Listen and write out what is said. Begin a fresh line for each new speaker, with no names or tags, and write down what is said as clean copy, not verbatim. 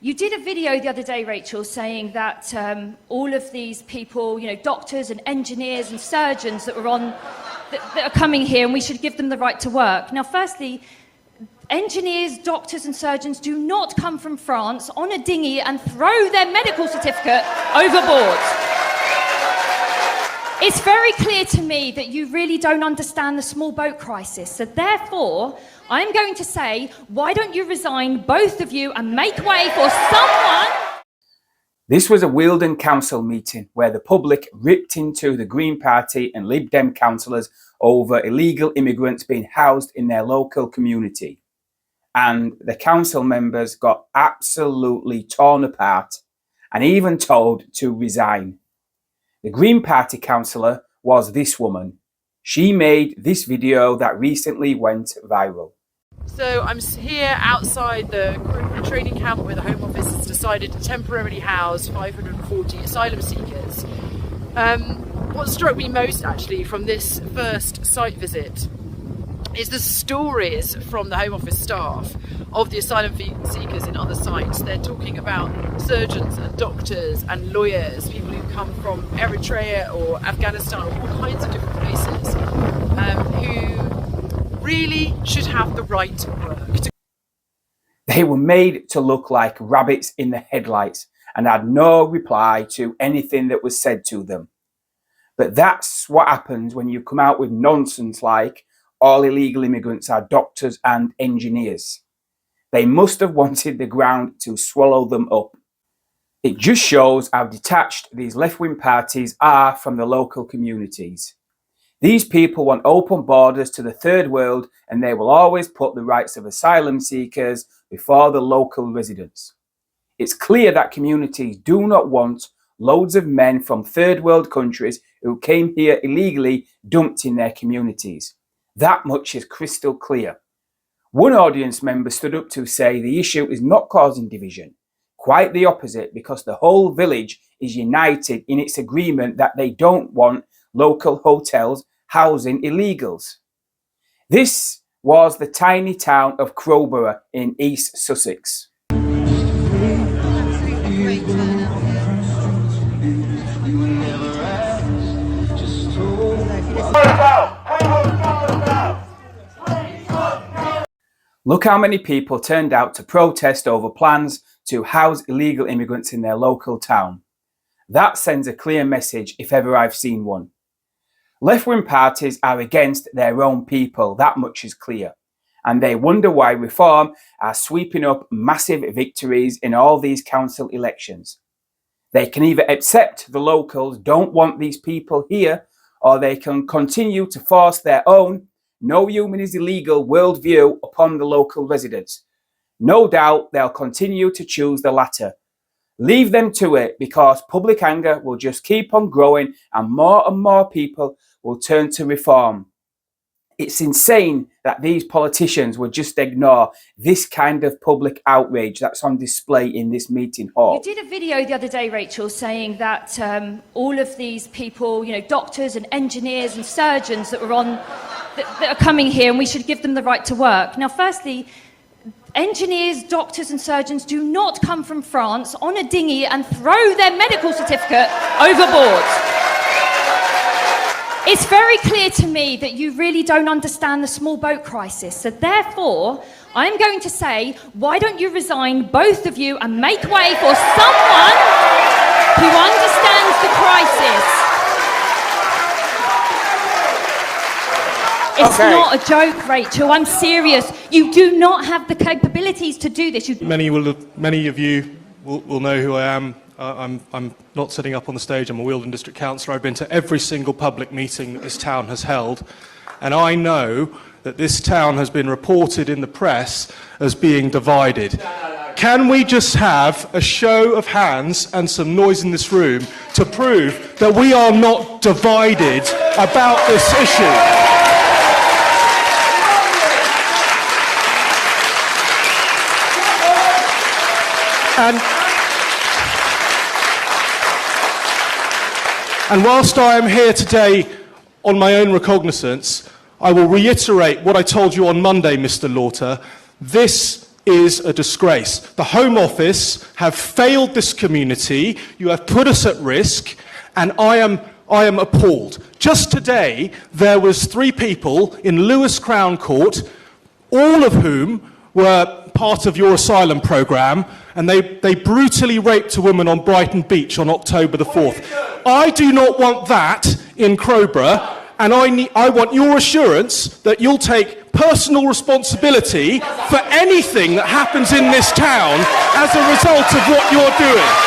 You did a video the other day, Rachel, saying that all of these people, doctors and engineers and surgeons that are coming here, and we should give them the right to work. Now, firstly, engineers, doctors and surgeons do not come from France on a dinghy and throw their medical certificate overboard. It's very clear to me that you really don't understand the small boat crisis. So therefore, I'm going to say, why don't you resign, both of you, and make way for someone?
This was a Wealdon council meeting where the public ripped into the Green Party and Lib Dem councillors over illegal immigrants being housed in their local community. And the council members got absolutely torn apart and even told to resign. The Green Party councillor was this woman. She made this video that recently went viral.
So I'm here outside the recruitment training camp where the Home Office has decided to temporarily house 540 asylum seekers. What struck me most actually from this first site visit is the stories from the Home Office staff of the asylum seekers in other sites. They're talking about surgeons and doctors and lawyers, people who come from Eritrea or Afghanistan or all kinds of different places, who really should have the right to work.
They were made to look like rabbits in the headlights and had no reply to anything that was said to them. But that's what happens when you come out with nonsense like all illegal immigrants are doctors and engineers. They must have wanted the ground to swallow them up. It just shows how detached these left-wing parties are from the local communities. These people want open borders to the third world, and they will always put the rights of asylum seekers before the local residents. It's clear that communities do not want loads of men from third world countries who came here illegally dumped in their communities. That much is crystal clear. One audience member stood up to say the issue is not causing division. Quite the opposite, because the whole village is united in its agreement that they don't want local hotels housing illegals. This was the tiny town of Crowborough in East Sussex. Look how many people turned out to protest over plans to house illegal immigrants in their local town. That sends a clear message if ever I've seen one. Left-wing parties are against their own people, that much is clear. And they wonder why Reform are sweeping up massive victories in all these council elections. They can either accept the locals don't want these people here, or they can continue to force their own no human is illegal worldview upon the local residents. No doubt they'll continue to choose the latter. Leave them to it, because public anger will just keep on growing and more people will turn to Reform. It's insane that these politicians would just ignore this kind of public outrage that's on display in this meeting hall.
You did a video the other day, Rachel, saying that all of these people, doctors and engineers and surgeons that are coming here, and we should give them the right to work. Now, firstly, engineers, doctors and surgeons do not come from France on a dinghy and throw their medical certificate overboard. It's very clear to me that you really don't understand the small boat crisis. So therefore, I'm going to say, why don't you resign, both of you, and make way for someone who understands the crisis. It's not a joke, Rachel. I'm serious. You do not have the capabilities to do this.
Many of you will know who I am. I'm not sitting up on the stage. I'm a Wealdon District Councillor. I've been to every single public meeting that this town has held, and I know that this town has been reported in the press as being divided. Can we just have a show of hands and some noise in this room to prove that we are not divided about this issue? And whilst I am here today on my own recognizance, I will reiterate what I told you on Monday, Mr. Lauter. This is a disgrace. The Home Office have failed this community. You have put us at risk, and I am appalled. Just today, there was 3 people in Lewis Crown Court, all of whom were part of your asylum programme, and they brutally raped a woman on Brighton Beach on October the 4th. I do not want that in Crowborough, and I want your assurance that you'll take personal responsibility for anything that happens in this town as a result of what you're doing.